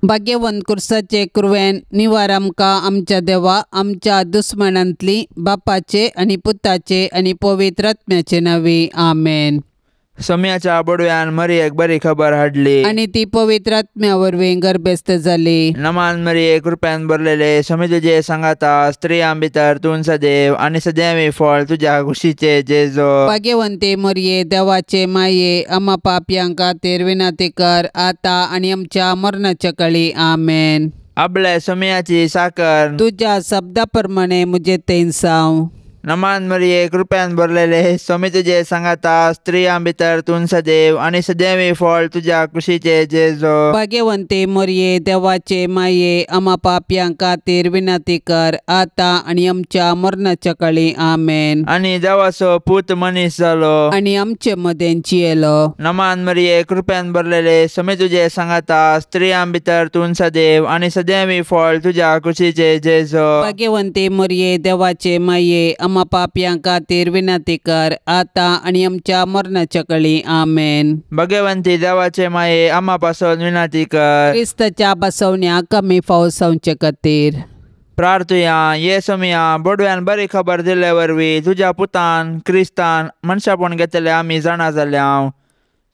भाग्यवंत कुर्साचे कुरवेन निवार आमकां आमच्या देवा आमच्या दुस्मनांतली बापाचे आणि पुताचे आणि पवित्र आत्म्याचे नावी आमेन. सोम्याच्या बडव्यान मरियेक बरी खबर हाडली आणि ती पवित्र आत्म्या वरवीं गर्भस्थ जाली. नमान मरिये कृप्यान भरलेले स्वामी तुझे सांगाता स्त्रियां भितर तूं सदैव आणि सदैवी फळ तुझ्या कुशीचे जेजो. भाग्यवंते मरिये देवाचे माये आम्हा पापयांक खातीर विनंती कर आता आणि आमच्या मरणाच्या काळी आमेन. आपल्या सोम्याची साकर तुझ्या शब्दाप्रमाणे मुझे तेन साव. नमान मरिये कृप्यान भरलेले स्वामी तुझे सांगाता स्त्रियां भितर तूं सदैव आणि सदैवी फळ तुझ्या कुशीचे जेजो. भाग्यवंते मरिये देवाचे माये आम्हा पापयांक खातीर विनंती कर आता आणि आमच्या मरणाच्या काळी आमेन. आणि देवाचो पूत मनीस जालो आणि आमचे मदें जियेलो. नमान मरिये कृप्यान भरलेले स्वामी तुझे सांगाता स्त्रियां भितर तूं सदैव आणि सदैवी फळ तुझ्या कुशीचे जेजो. भाग्यवंते मरिये देवाचे माये आम्हा पापयांक खातीर विनंती कर आता आणि आमच्या मरणाच्या काळी आमेन. भगवंती देवाचे माये आम्हा पासून विनंती कर क्रिस्ताच्या बसवण्याक कमी फावट जावचे खातीर. प्रार्थुया ये सोमिया बडव्यान बरी खबर दिले वरवीं तुझ्या पुतान क्रिस्तान मनशापण घेतले आमी जाणा जाल्या.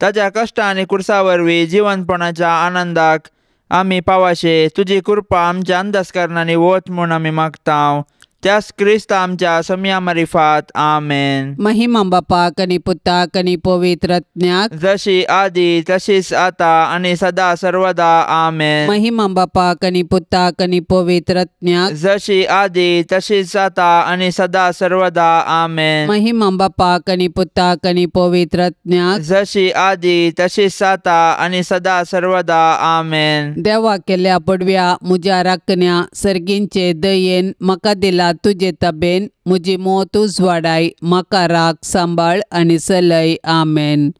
ताच्या कश्ट आनी कुर्सा वरवीं जिवंतपणाच्या आनंदाक आमी पावाशे तुजी कृपा आमच्या अंधस्करणांनी वत म्हूण आमी मागतांव. त्यास क्रिस्त आमच्या सोम्या मारिफात आमेन. महिमा बापाक आनी पुताक आनी पवित्र आत्म्याक जशी आदी तशीच आता आणि सदा सर्वदा आमेन. महिमा बापाक आनी पुताक आनी पवित्र आत्म्याक जशी आदी तशीच आता आणि सदा सर्वदा आमेन. महिमा बापाक आनी पुताक आनी पवित्र आत्म्याक जशी आदी तशीच आता आणि सदा सर्वदा आमेन. देवा केल्या पडव्या मुज्या राखण्या सर्गींचे दयेन म्हाका दिला तुझे तबेन मुजी मोत उजवाडाय म्हाका राख सांबाळ आणि सलय आमेन.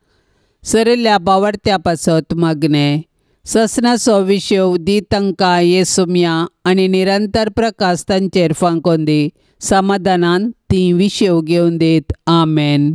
सरिल्ल्या बावडत्या पासत मागणे ससनाचो विशेव दी तांकां येसुम्या आणि निरंतर प्रकाश तांचेर फांकोन दी समाधानान ती विशेव घेवन दीत आमेन.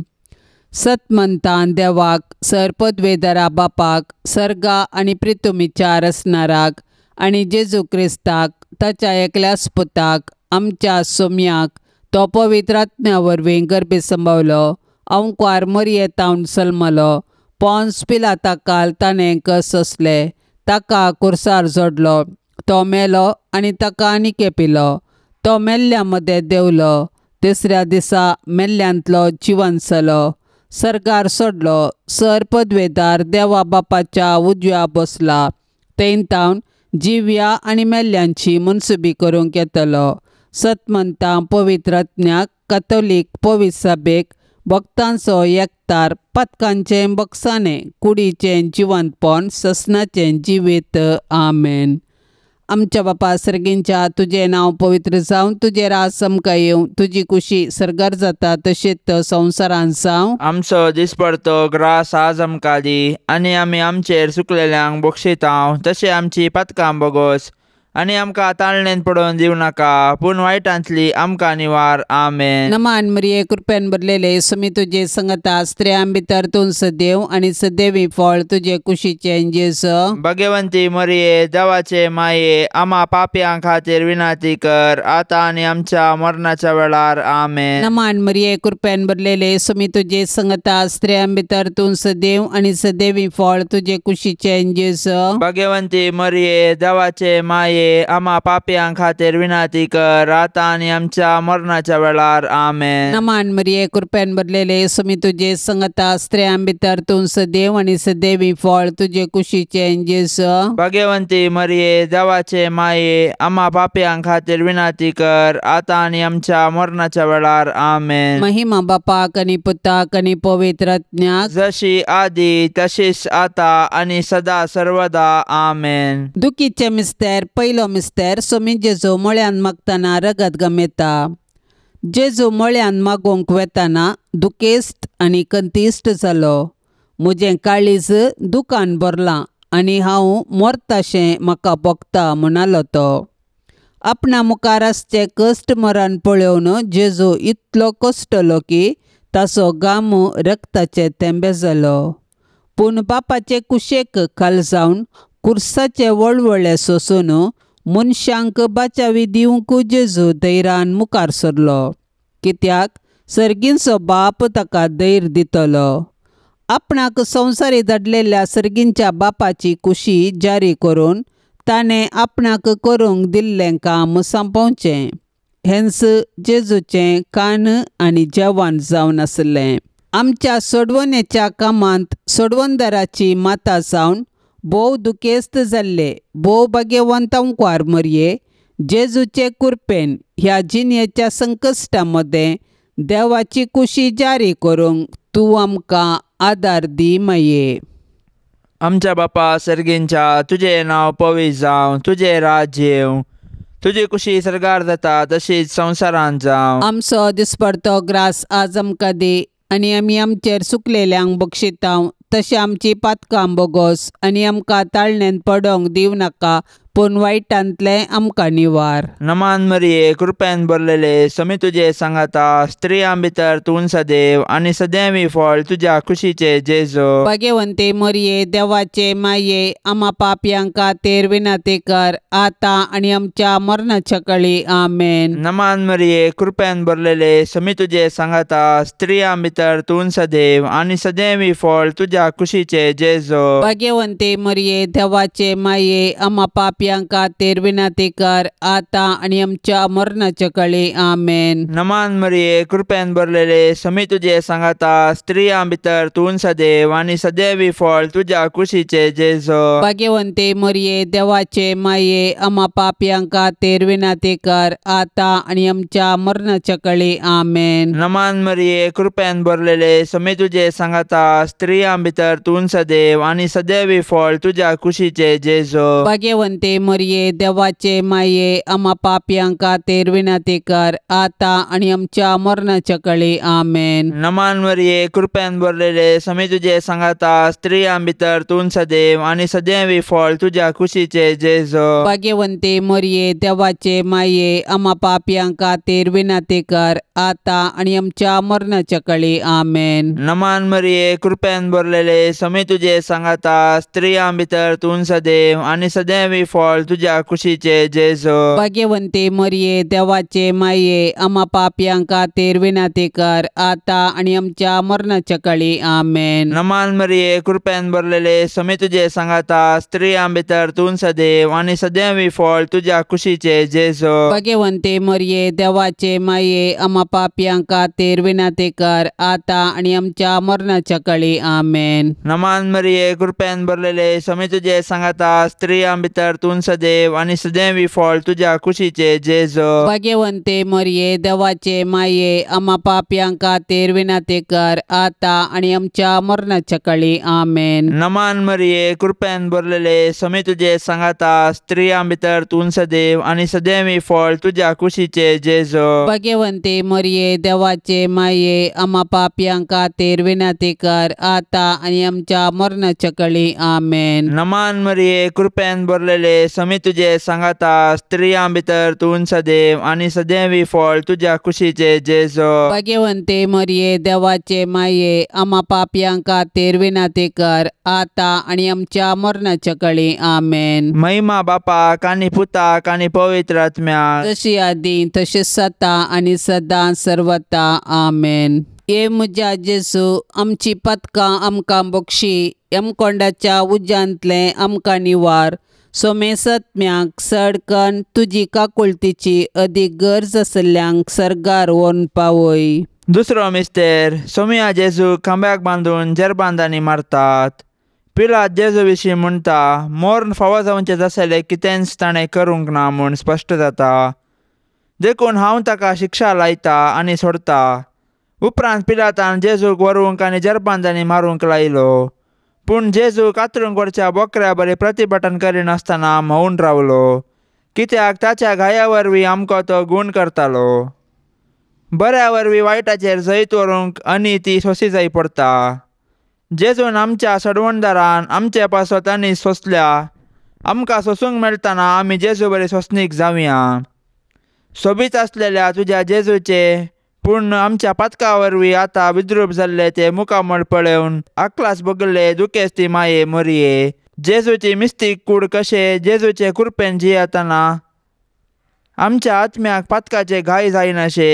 सतमंतान देवाक सरपदवेदरा बापाक सर्गा आणि पृथ्वीच्या रचणाराक आणि जेजू क्रिस्ताक ताच्या एकल्याच पुताक आमच्या सोम्याक तो पवित्र आत्म्या वरवीं गर्भी संभवलो अंकार मरियेतावन सल्मलो पोन्स पिलाताकाल ताणें कस असले ताका कुर्सार जोडलो तो मेलो आनी ताका आनीक पिलो तो मेल्ल्या मदें देवलो तिसऱ्या दिसा मेल्ल्यांतलो जिवंत जालो सर्गार सोडलो सर पदवेदार देवा बापाच्या उजव्या बसला तेन्तावन जिव्या आनी मेल्ल्यांची मनसुबी करूंक येतलो. सतमंतां पवित्र आत्म्याक कॅथोलीक पवित्र सभेक भक्तांचो एकतार पथकांचें बक्षाने कुडीचें जिवंतपण ससनाचें जिवीत आमेन. आमच्या बापा सर्गींच्या तुझें नांव पवित्र जावन तुजें राज आमकां येवं तुजी कुशी सरगार जाता तशेंच संवसारांत जावं. आमचो दिसपडतो ग्रास आज आमकां दी आनी आमी आमचेर चुकलेल्यांक बक्षितांव तशें आमची पथकां बोगोस आनी आमकां ताळणेन पडोवन दिवं नाका पूण वायटांतली आमकां निवार आमेन. नमान मरिये कृपेन भरलेले सुमी तुजे संगता स्त्रियां भितर तूं सदैव आनी सदैवी फळ तुजे कुशीचें जेजो. भगवंती मरिये देवाचे माये आम्हा पापयां खातीर विनंती कर आता आणि आमच्या मरणाच्या वेळार आमेन. नमान मरिये कृपेन भरलेले सुमी तुजे संगता स्त्रियां भितर तूं सदैव आनी सदैवी फळ तुजे कुशीचें जेजो. भगवंती मरिये देवाचे माये आम्हा पापयां खातीर विनंती कर आता आणि आमच्या मरणाच्या वेळार आमेन. नमान मरिये कृपेन भरलेले सुमी तुजे संगता स्त्रियां भितर तूं सदैव आनी सदैवी फळ तुजे कुशीचें जेजो. भगवंती मरिये देवाचे माये आम्हा पापयां खातीर विनंती कर आता आणि आमच्या मरणाच्या वेळार आमेन. महिमा बापाक आनी पुताक आनी पवित्र आत्म्याक जशी आदी तशीच आता आणि सदा सर्वदा आमेन. दुखीचे मिस्तेर पयलो मिस्तेर सोमी जेजू मळ्यान मागतना रगत गमेता. जेजू मळ्यान मागोंक वेताना दुखेस्त आनी कंतिश्ट जालो. म्हजें काळीज दुखान भरलां आनी हांव मरताशें म्हाका भोगता म्हणालो तो. आपणा मुखार आसचे कश्ट मरण पळोवन जेजू इतलो कश्टलो की ताचो घाम रक्ताचे तेंबे जालो. पूण बापाचे कुशेक खाल जावन कुर्साचे वळवळे सोसून मनशांक बाचावी दिवंक जेजू धैर्यान मुखार सरलो, कित्याक सर्गींचो बाप ताका धैर्य दितलो. आपणाक संवसारी धाडलेल्या सर्गींच्या बापाची कुशी जारी करून ताणें आपणाक करूंक दिल्लें काम संपवचें. हेंच जेजूचें कान आनी जेवण जावन आसलें. आमच्या सोडवणेच्या कामांत सोडवणदाराची माता जावन भोव दुखेस्त जाल्ले भोव भाग्यवंतांकार मरये, जेजूचे कृपेन ह्या जिणेच्या संकश्टा मदें देवाची कुशी जारी करूंक तूं आमकां आदार दी माये. आमच्या बापा सर्गींच्या, तुजें नांव पवित्र जावं, तुजें राज्य येवं, तुजी कुशी सरगार जाता तशीच संवसारांत जावं. आमचो दिसपडतो ग्रास आज आमकां दी, आनी आमी आमचेर चुकलेल्यांक बक्षितांव तशें आमची पातकां बोगोस, आनी आमकां ताळणेंत पडोंक दिवं नाका, पूण वायटांतले आमकां निवार. नमान मरिये, कृपेन भरलेले, समी तुजे सांगाता, स्त्रियां भितर तूं सदैव, आनी सदैवी फळ तुज्या कुशीचे जेजू. भाग्यवंते मरिये, देवाचे माये, आम्हा पापयांक खातीर विनंती कर, आतां आनी आमच्या मरणाच्या काळी. आमेन. नमान मरिये, कृपेन भरलेले, समी तुजे सांगाता, स्त्रियां भितर तूं सदैव, आनी सदैवी फळ तुज्या कुशीचे जेजू. भाग्यवंते मरिये, देवाचे माये, आम्हा पापयांक खातीर विनंती कर, आतां आनी आमच्या मरणाच्या काळी. आमेन. नमान मरिये, कृपेन भरलेले, समी तुजे सांगाता, स्त्रियां भितर तूं सदैव, आनी सदैवी फळ तुज्या कुशीचे जेजू. भाग्यवंते मरिये, देवाचे माये, आम्हा पापयांक खातीर विनंती कर, आतां आनी आमच्या मरणाच्या काळी. आमेन. नमान मरिये, कृपेन भरलेले, समी तुजे सांगाता, स्त्रियां भितर तूं सदैव, आनी सदैवी फळ तुज्या कुशीचे जेजू. भाग्यवंते मरिये, देवाचे माये, आम्हा पापयांक खातीर विनंती कर, आतां आनी आमच्या मरणाच्या काळी. आमेन. नमान मरिये, कृपेन भरलेले, समी तुजे सांगाता, स्त्रियां भितर तूं सदैव, आनी सदैवी फळ तुज्या कुशीचे जेजू. भाग्यवंते मरिये, देवाचे माये, आम्हा पापयांक खातीर विनंती कर, आतां आनी आमच्या मरणाच्या काळी. आमेन. नमान मरिये, कृपेन भरलेले, समी तुजे सांगाता, स्त्रियां भितर तूं सदैव, आनी सदैवी फळ तुज्या कुशीचे जेजू. भाग्यवंते मरिये, देवाचे माये, आम्हा पापयांक खातीर विनंती कर, आतां आनी आमच्या मरणाच्या काळी. आमेन. नमान मरिये, कृपेन भरलेले, समी तुजे सांगाता, स्त्रियां भितर तूं सदैव, आनी सदैवी फळ तुज्या कुशीचे जेजू. भाग्यवंते मरिये, देवाचे माये, आम्हा पापयांक खातीर विनंती कर, आतां आनी आमच्या मरणाच्या काळी. आमेन. नमान मरिये, कृपेन भरलेले, समी तुजे सांगाता, स्त्रियां भितर तूं सदैव, आनी सदैवी फळ तुज्या कुशीचे जेजू. भाग्यवंते मरिये, देवाचे माये, आम्हा पापयांक खातीर विनंती कर, आतां आनी आमच्या मरणाच्या काळी. आमेन. नमान मरिये, कृपेन भरलेले, समी तुजे सांगाता, स्त्रियां भितर तूं सदैव, आनी सदैवी फळ तुज्या कुशीचे जेजू. भाग्यवंते मरिये, देवाचे माये, आम्हा पापयांक खातीर विनंती कर, आतां आनी आमच्या मरणाच्या काळी. आमेन. नमान मरिये, कृपेन भरलेले, समी तुजे सांगाता, स्त्रियां भितर तूं सदैव, आनी सदैवी फळ तुज्या कुशीचे जेजू. भाग्यवंते मरिये, देवाचे माये, आम्हा पापयांक खातीर विनंती कर, आतां आनी आमच्या मरणाच्या काळी. आमेन. महिमा बापाक आनी पुताक आनी पवित्र आत्म्याक, जशी आदी तशेंच जाता आनी सदां सर्वता. आमेन. ये म्हज्या जेजू, आमची पथकां आमकां बक्षी, यमकोंडाच्या उज्यांतले आमकां निवार. सोमे सत्म्याक सडकन तुजी काकुळतीची अदीक गरज आसल्यांक सरगार व्हरून पावय. दुसरो मिस्तेर, सोमिया जेजू खांब्याक बांदून जेरबांदांनी मारतात. पिलात जेजू विशीं म्हणटा, मोर्न फावो जावचें आसलें कितेंच ताणें करूंक ना म्हूण स्पश्ट जाता. देखून हांव ताका शिक्षा लायता आनी सोडता. उपरांत पिलातान जेजूक व्हरूंक आनी जेरबांदांनी मारूंक लायलो. पूण जेजू कातरूंक व्हरच्या बोकऱ्या बरें प्रतिभटन करिनासतना म्होंवून रावलो, कित्याक ताच्या घाया वरवीं आमकां तो गूण करतालो. बऱ्या वरवीं वायटाचेर जैत व्हरूंक आनी ती सोंसी जाय पडटा. जेजून आमच्या सडवणदारान आमचे पासत आनी सोंसल्या. आमकां सोंसूंक मेळटना आमी जेजू बरें सोंसणीक जावया. सोबीत आसलेल्या तुज्या जेजूचे, पूण आमच्या पातका वरवीं आतां विद्रूप जाल्ले ते मुखामळ पळोवन आकलास भोगले दुखेस्ती माये मरिये, जेजूची मिस्तीक कूड कशें जेजूचे कृपेन जियेतना आमच्या आत्म्याक पातकाचे घाय जायनाशे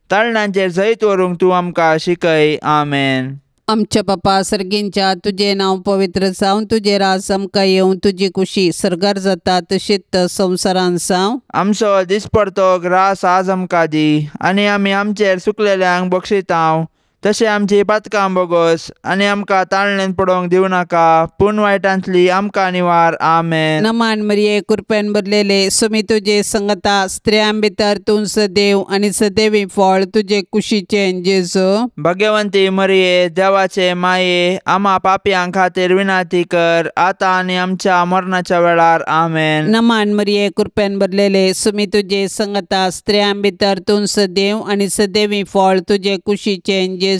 ताळणांचेर जैत व्हरूंक तूं आमकां शिकय. आमेन. आमच्या बापा सर्गींच्या तुझे नाव पवित्र जावन तुझे रास आमकां येवं तुजी कुशी सरगार जाता तशीच संवसारान जावं. आमचो दिसपडतो ग्रास आज आमकां दी आनी आमी आमचेर चुकलेल्यांक बक्षितांव तशें आमची पातकां बोगोस आनी आमकां ताळणेन पडोवंक दिवं नाका पूण वायटांतली आमकां निवार. आमेन. नमान मरिये कृपेन भरलेले सुमी तुजे संगता स्त्रियां भितर तूं सदैव आनी सदैवी फळ तुजे कुशीचे जेजू. भाग्यवंती मरिये देवाचे माये आम्हा पापयां खातीर विनाती कर आतां आनी आमच्या मरणाच्या वेळार. आमेन. नमान मरिये कृपेन भरलेले सुमी तुजे संगता स्त्रियां भितर तूं सदैव आनी सदैवी फळ तुजे कुशीचे जेजू.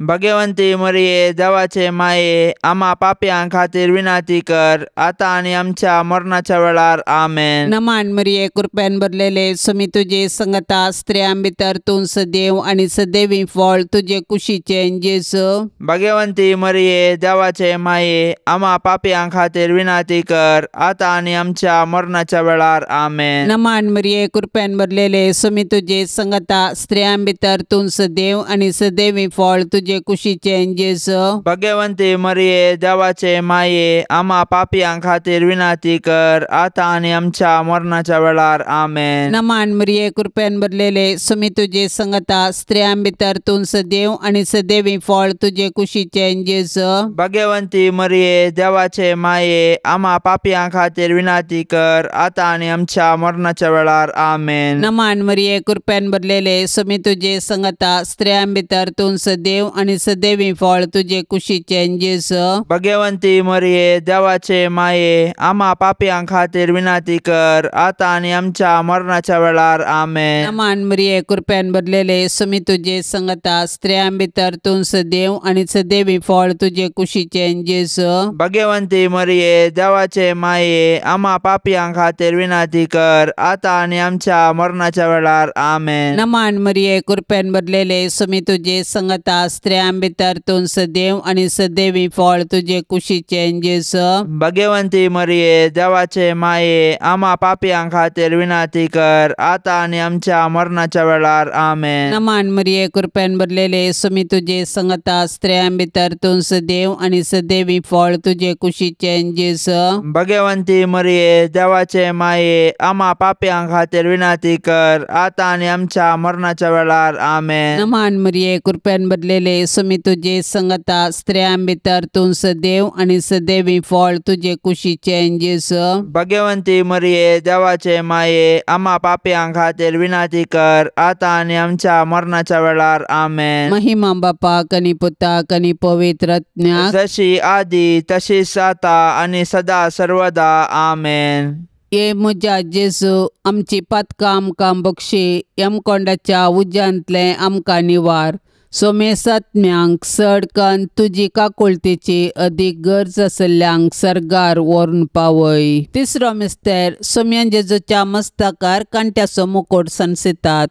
भाग्यवंती मरिये देवाचे माये आम्हा पापयां खातीर विनाती कर आतां आनी आमच्या मरणाच्या वेळार. आमेन. नमान मरिये कृपेन भरलेले सुमी तुजे संगता स्त्रियां भितर तूं सदैव आनी सदैवी फळ तुजे कुशीचे जेजू. भाग्यवंती मरिये देवाचे माये आम्हा पापयां खातीर विनाती कर आतां आनी आमच्या मरणाच्या वेळार. आमेन. नमान मरिये कृपेन भरलेले सुमी तुजे संगता स्त्रियां भितर तूं सदैव आनी सदैवी फळ तुजे कुशीचे जेजू. भाग्यवंती मरिये देवाचे माये आम्हा पापयां खातीर विनाती कर आतां आनी आमच्या मरणाच्या वेळार. आमेन. नमान मरिये कृपेन भरलेले सुमी तुजे संगता स्त्रियां भितर तूं सदैव आनी सदैवी फळ तुजे कुशीचे जेजू. भाग्यवंती मरिये देवाचे माये आम्हा पापयां खातीर विनाती कर आतां आनी आमच्या मरणाच्या वेळार. आमेन. नमान मरिये कृपेन भरलेले सुमी तुजे संगता स्त्रियां भितर तूं सदैव आनी सदैवी फळ तुजे कुशीचे जेजू. भाग्यवंती मरिये देवाचे माये आम्हा पापयां खातीर विनाती कर आतां आनी आमच्या मरणाच्या वेळार. आमेन. नमान मरिये कृपेन भरलेले सुमी तुजे संगता स्त्रियां भितर तूं सदैव आनी सदैवी फळ तुजे कुशीचे जेजू. भाग्यवंती मरिये देवाचे माये आम्हा पापयां खातीर विनाती कर आतां आनी आमच्या मरणाच्या वेळार. आमेन. नमान मरिये कृपेन भरलेले सुमी तुजे संगता स्त्रियां भितर तूं सदैव आनी सदैवी फळ तुजे कुशीचे जेजू. भाग्यवंती मरिये देवाचे माये आम्हा पापयां खातीर विनाती कर आतां आनी आमच्या मरणाच्या वेळार. आमेन. नमान मरिये कृपेन भरलेले सुमी तुजे संगता स्त्रियां भितर तूं सदैव आनी सदैवी फळ तुजे कुशीचे जेजू. भाग्यवंती मरिये देवाचे माये आम्हा पापयां खातीर विनाती कर आतां आनी आमच्या मरणाच्या वेळार. आमेन. नमान मरिये कृपेन भरलेले सुमी तुजे संगता स्त्रियां भितर तूं सदैव आनी सदैवी फळ तुजे कुशीचे जेजू. भाग्यवंती मरिये देवाचे माये आम्हा पापयां खातीर विनाती कर आतां आनी आमच्या मरणाच्या वेळार. आमेन. महिमा बापाक आनी पुताक आनी पवित्र आत्म्याक जशी आदी तशीच आता आनी सदा सर्वदा. आमेन. ये म्हज्या जेजू आमची पातकां आमकां बक्षी यमकोंडाच्या उज्यांतले आमकां निवार. सोमेसात्म्यांक सडकन तुजी काकुळतेची अदीक गरज आसल्ल्यांक सरगार व्हरून पावय. तिसरो मिस्तेर सोम्यान जेजूच्या मस्तकार कांट्याचो मुकुट सनसितात.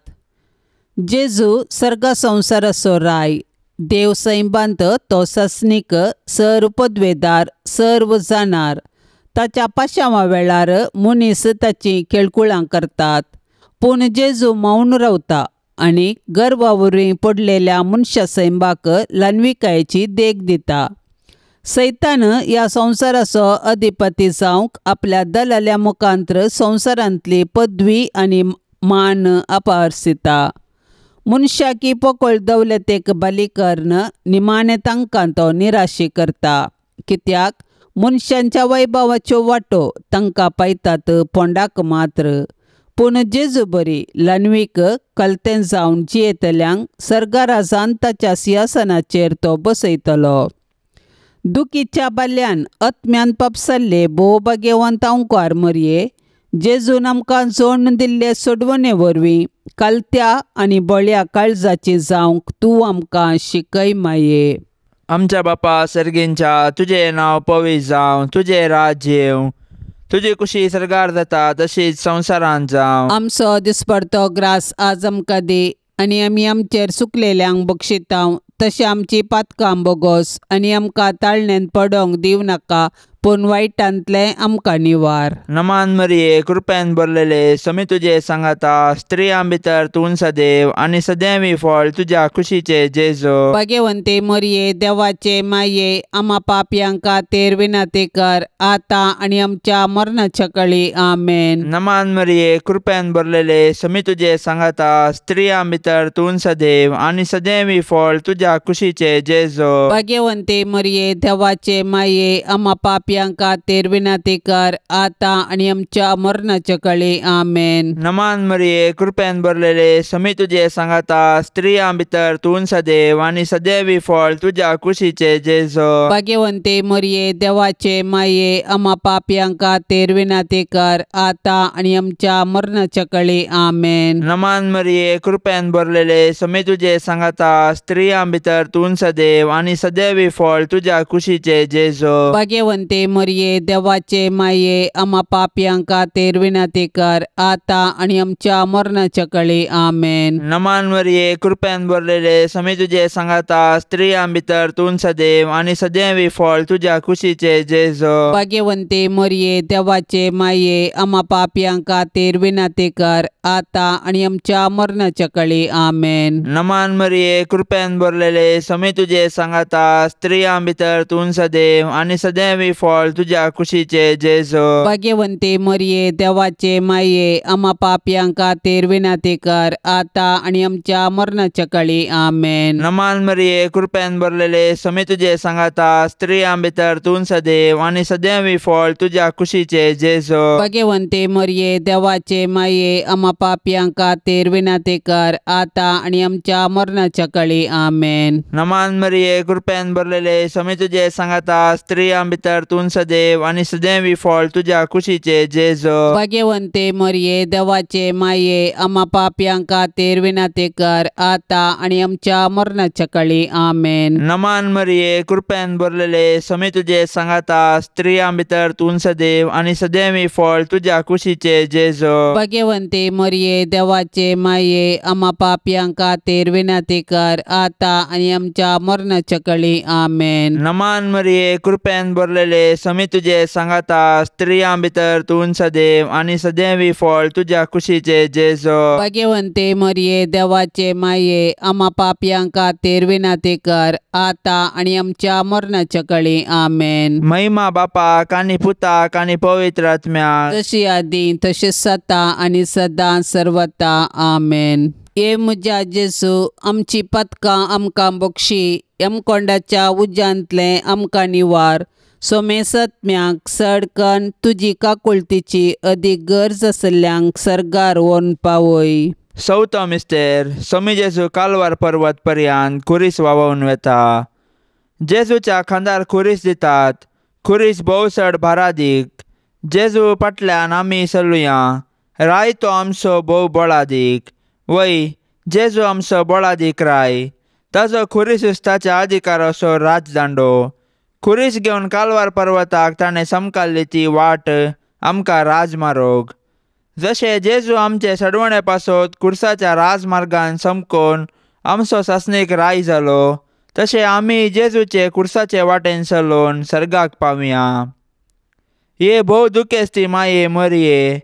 जेजू सर्गा संवसाराचो राय देव सैबांत तो सस्नीक सर्वपदवेदार सर्व जाणार. ताच्या पाशांवा वेळार मनीस ताची खेळकुळां करतात पूण जेजू मौन रावता आनी गर्वावरी पडलेल्या मनशा सैबाक ल्हानविकायेची देख दिता. सैतान ह्या संवसाराचो अधिपती जावंक आपल्या दलाल्या मुखांत्र संवसारांतली पदवी आनी मान आपारसिता. मनशाकी पोकळ दौलतेक बली कर्ण निमाणे तांकां तो निराशी करता. कित्याक मनशांच्या वैभवाच्यो वाटो तांकां पायतात पोंडाक मात्र. पूण जेजू बरी ल्हानवीक कलतें जावन जियेतल्यांक सर्गाराजान ताच्या सिंहासनाचेर तो बसयतलो. दुखीच्या बाल्यान आत्म्यान पापसल्ले भोव भाग्यवंत अंकार मरये जेजून आमकां जोडून दिल्ले सोडवणे वरवीं कलत्या आनी बळ्या काळजाची जावंक तूं आमकां शिकय माये. आमच्या बापा सर्गींच्या तुझे नाव पवित्र जावं तुझे राज्य येवं तुजी कुशी सरगार जाता तशीच संवसारांत जावं. आमचो दिसपडतो ग्रास आज आमकां दी आनी आमी आमचेर चुकलेल्यांक बक्षितांव तशें आमची पातकां बोगोस आनी आमकां ताळणेन पडोवंक दिवं नाका पूण वायटांतले आमकां निवार. नमान मरिये कृपेन भरलेले समी तुजे सांगाता स्त्रियां भितर तूं सदैव आनी सदैवी फळ तुज्या कुशीचे जेजो. भाग्यवंते मरिये देवाचे माये आम्हा पापयांक खातीर विनंती कर आता आनी आमच्या मरणाच्या काळी आमेन. नमान मरिये कृपेन भरलेले समी तुजे सांगाता स्त्रियां भितर तूं सदैव आनी सदैवी फळ तुज्या कुशीचे जेजो. भाग्यवंते मरिये देवाचे माये आम्हा पापयांक खातीर विनंती कर आता आनी आमच्या मरणाच्या काळी आमेन. नमान मरिये कृपेन भरलेले समी तुजे सांगाता स्त्रियां भितर तूं सदैव आनी सदैवी फळ तुज्या कुशीचे जेजो. भाग्यवंते मरिये देवाचे माये आम्हा पापयांक खातीर विनंती कर आता आनी आमच्या मरणाच्या काळी आमेन. नमान मरिये कृपेन भरलेले समी तुजे सांगाता स्त्रियां भितर तूं सदैव आनी सदैवी फळ तुज्या कुशीचे जेजो. भाग्यवंते मरिये देवाचे माये आम्हा पापयांक खातीर विनंती कर आता आनी आमच्या मरणाच्या काळी आमेन. नमान मरिये कृपेन भरलेले समी तुजे सांगाता स्त्रियां भितर तूं सदैव आनी सदैवी फळ तुज्या कुशीचे जेजो. भाग्यवंते मरिये देवाचे माये आम्हा पापयांक खातीर विनंती कर आता आनी आमच्या मरणाच्या काळी आमेन. नमान मरिये कृपेन भरलेले समी तुजे सांगाता स्त्रियां भितर तूं सदैव आनी सदैवी फळ तुज्या कुशीचे जेजो. भाग्यवंते मरिये देवाचे माये आम्हा पापयांक खातीर विनंती कर आता आनी आमच्या मरणाच्या काळी आमेन. नमान मरिये कृपेन भरलेले समी तुजे सांगाता स्त्रियां भितर तूं सदैव आनी सदैवी फळ तुज्या कुशीचे जेजो. भाग्यवंते मरिये देवाचे माये आम्हा पापयांक खातीर विनंती कर आता आनी आमच्या मरणाच्या काळी आमेन. नमान मरिये कृपेन भरलेले समी तुजे सांगाता स्त्रियां भितर तूं सदैव आनी सदैवी फळ तुज्या कुशीचे जेजो. भाग्यवंते मरिये देवाचे माये आम्हा पापयांक खातीर विनंती कर आता आनी आमच्या मरणाच्या काळी आमेन. नमान मरिये कृपेन भरलेले समी तुजे सांगाता स्त्रियां भितर तूं सदैव आनी सदैवी फळ तुज्या कुशीचे जेजो. भाग्यवंते मरिये देवाचे माये आम्हा पापयांक खातीर विनंती कर आता आनी आमच्या मरणाच्या काळी आमेन. नमान मरिये कृपेन भरलेले समी तुजे सांगाता स्त्रियां भितर तूं सदैव आनी सदैवी फळ तुज्या कुशीचे जेजो. भाग्यवंते मरिये देवाचे माये आम्हा पापयांक खातीर विनंती कर आता आनी आमच्या मरणाच्या काळी आमेन. महिमा बापाक आनी पुताक आनी पवित्र आत्म्याक जशी आदी तशी सता आनी सदां सर्वता आमेन. ये म्हज्या जेजू आमची पथकां आमकां बक्षी यमकोंडाच्या उज्यांतले आमकां निवार. सोमे सत्म्याक सडकन तुजी काकुळतीची अदीक गरज आसल्यांक सर्गार व्हरून पावय. चवथो मिस्तेर समी जेजू कालवार पर्वत पर्यंत खुरीस व्हांवून वेता. जेजूच्या खांदार खुरीस दितात, खुरीस भोवसड भारादीक. जेजू फाटल्यान आमी चलुया, राय तो आमचो भोव बळादीक. वय जेजू आमचो बळादीक राय, ताजो खुरीस ताच्या अधिकाराचो राजदांडो. खुरीस घेवन कालवार पर्वताक ताणें समकाल्ली ती वाट आमकां राजमार्ग. जशे जेजू आमचे सडवणे पासत खुर्साच्या राजमार्गान समकोन आमचो सासणीक राय जालो, तशे आमी जेजूचे खुर्साचे वाटेन चलोवन सर्गाक पावया. ये भोव दुखेस्ती माये मरिये,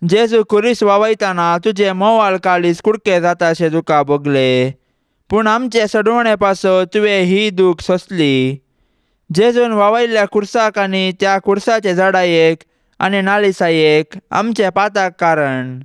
जेजू खुरीस वावयतना तुजे मोवाळ काळीज कुडके जाताशे तुका भोगले, पूण आमचे सडवणे पासत तुवें ही दूख सोंसली. जेजून वावयल्ल्या खुर्साक आनी त्या खुर्साचे झाडायेक आनी नालिसायेक आमचे पाताक कारण.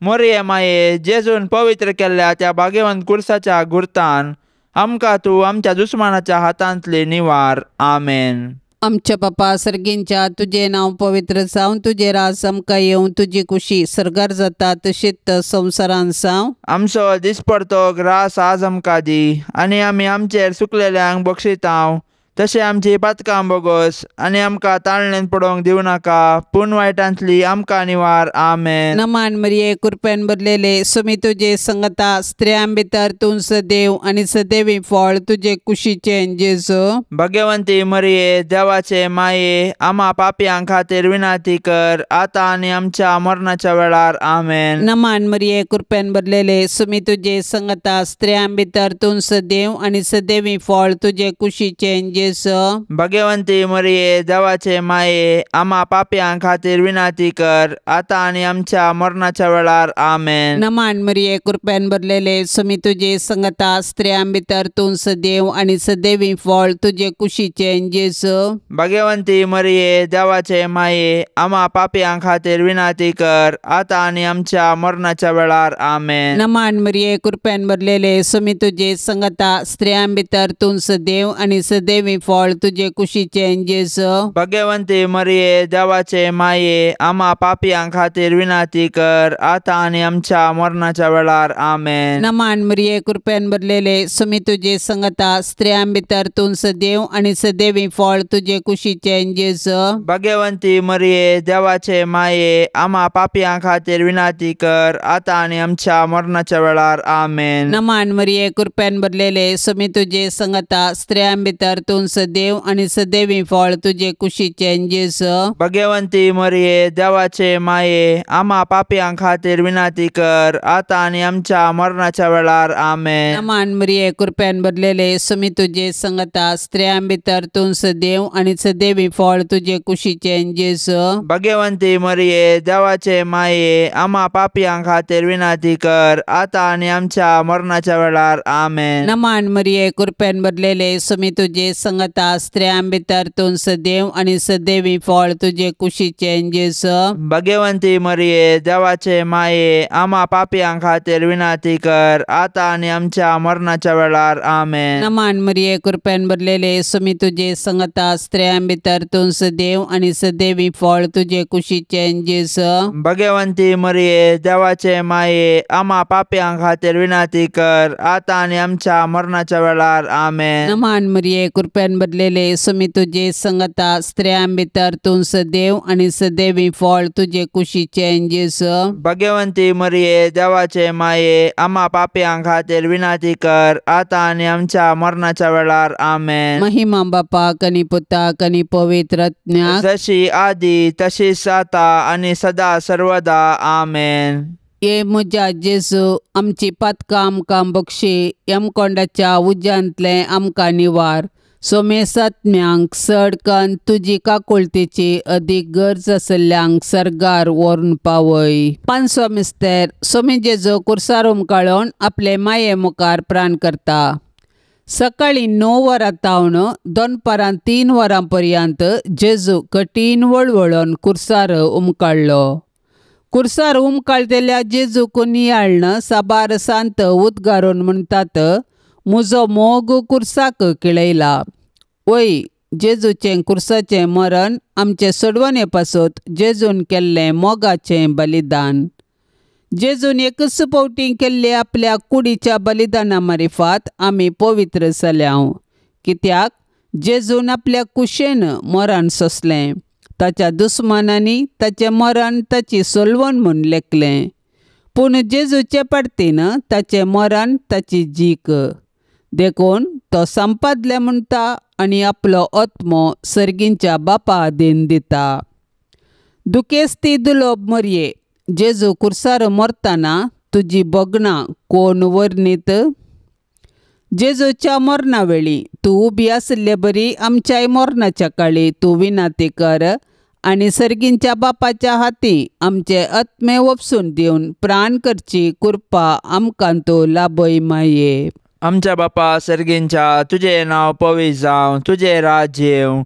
मोरये माये, जेजून पवित्र केल्ल्या त्या भाग्यवंत खुर्साच्या गुर्तान आमकां तूं आमच्या दुस्मानाच्या हातांतली निवार. आमेन. आमच्या बापा सर्गींच्या तुझे नाव पवित्र जावन तुझे राज आमकां येवं. तुजी कुशी सर्गार जाता तशीच संवसारान जावं. आमचो दिसपडतो ग्रास आज आमकां दी, आनी आमी आमचेर चुकलेल्यांक बक्षितांव. तशें आमची पातकां बोगोस आनी आमकां ताळणेन पडोवंक दिवं नाका, पूण वायटांतली आमकां निवार. आमेन. नमान मरिये कृपेन भरलेले समी तुजे संगता स्त्रियां भितर तूं सदैव आनी सदैवी फळ तुजे कुशीचे जेजू. भाग्यवंती मरिये देवाचे माये, आम्हा पापयांक खातीर विनंती कर आता आनी आमच्या मरणाच्या वेळार. आमेन. नमान मरिये कृपेन भरलेले समी तुजे संगता स्त्रियां भितर तूं सदैव आनी सदैवी फळ तुजे कुशीचे जेसो भगवंती मरिये देवाचे माये आम्हा पाप्यां खातीर विनाती कर आता आणि आमच्या मरणाच्या वेळार आमेन. नमान मरिये कृपेन भरलेले सुमी तुझे संगता स्त्रियां भितर तूं सदैव आणि सदैवी फळ तुझे कुशीचे जेसो भगवंती मरिये देवाचे माये आम्हा पाप्यां खातीर विनाती कर आता आणि आमच्या मरणाच्या वेळार आमेन. नमान मरिये कृपेन भरलेले सुमी तुझे संगता स्त्रियां भितर तूं सदैव आणि सदैवी फळ तुझे कुशीचे जेसो भगवंती मरिये देवाचे माये आम्हा पाप्यां खातीर विनाती कर आता आणि आमच्या मरणाच्या वेळार आमेन. नमान मरिये कृपेन भरलेले सुमी तुझे संगता स्त्रियां भितर तूं सदैव आणि सदैवी फळ तुझे कुशीचे जेसो भगवंती मरिये देवाचे माये आम्हा पाप्यां खातीर विनाती कर आता आणि आमच्या मरणाच्या वेळार आमेन. नमान मरिये कृपेन भरलेले सुमी तुझे संगता स्त्रियां भितर तूं सदैव आणि सदैवी फळ तुझे कुशीचे जेसो भगवंती मरिये देवाचे माये आम्हा पाप्यां खातीर विनाती कर आता आणि आमच्या मरणाच्या वेळार आमेन. नमान मरिये कृपेन भरलेले सुमी तुझे संगता स्त्रियां भितर तूं सदैव आणि सदैवी फळ तुझे कुशीचे जेसो भगवंती मरिये देवाचे माये आम्हा पाप्यां खातीर विनाती कर आता आणि आमच्या मरणाच्या वेळार आमेन. नमान मरिये कृपेन भरलेले सुमी तुझे संगता स्त्रियां भितर तूं सदैव आणि सदैवी फळ तुझे कुशीचे जेसो भगवंती मरिये देवाचे माये आम्हा पाप्यां खातीर विनाती कर आता आणि आमच्या मरणाच्या वेळार आमेन. नमान मरिये कृपेन भरलेले सुमी तुझे संगता स्त्रियां भितर तूं सदैव आणि सदैवी फळ तुझे कुशीचे जेसो भगवंती मरिये देवाचे माये आम्हा पाप्यां खातीर विनाती कर आता आणि आमच्या मरणाच्या वेळार आमेन. नमान मरिये कृपेन भरलेले सुमी तुझे संगता स्त्रियां भितर तूं सदैव आणि सदैवी फळ तुझे कुशीचे जेसो भगवंती मरिये देवाचे माये आम्हा पाप्यां खातीर विनाती कर आता आणि आमच्या मरणाच्या वेळार आमेन. महिमा बापाक आणि पुताक आणि पवित्र आत्म्याक जशी आधी तशीच आता आणि सदा सर्वदा आमेन. ये म्हज्या जेजू आमची पातकां आमकां बक्षी यमकोंडाच्या उज्यांतले आमकां निवार सोमेसात्म्यांक सडकन तुजी काकुळतेची अदीक गरज आसल्ल्यांक सर्गार व्हरून पावय. पांचवो मिस्तेर सोमी जेजू कुर्सार उमकाळून आपले माये मुखार प्राण करता. सकाळी 9 वरां तावन दनपारां 3 वरां पर्यंत जेजू कठीण वळवळोन कुर्सार उमकाळ्ळो. कुर्सार उमकाळतेल्या जेजूक नियाळन साबार सांत उद्गारून म्हणटात, म्हजो मोग कुर्साक किळयला. वय जेजूचें कुर्साचें मरण आमचे सोडवणे पासत जेजून केल्लें मोगाचें बलिदान. जेजून एकच फावटी केल्ले आपल्या कुडीच्या बलिदाना मार्फत आमी पवित्र जाल्याव. कित्याक जेजून आपल्या कुशेन मरण सोंसलें. ताच्या दुस्मानांनी ताचें मरण ताची सोलवण म्हूण लेखलें. पूण जेजूचे पाडतीन ताचें मरण ताची जीक. देखून तो संपादले म्हणटा आनी आपलो आत्मो सर्गींच्या बापा आदीन दिता. दुखेस्ती दुलोब मरये जेजू कुर्सार मरतना तुजी बगणां कोण वर्णीत. जेजूच्या मरणा वेळी तूं उबी आसले बरी आमच्याय मरणाच्या काळी तूं विनाती कर आनी सर्गींच्या बापाच्या हाती आमचे आत्मे वपसून दिवन प्राण करची कृपा आमकां तूं लाभय माये. आमच्या बापा सर्गींच्या तुझे नांव पवित्र जावं, तुझे राज्य येवं,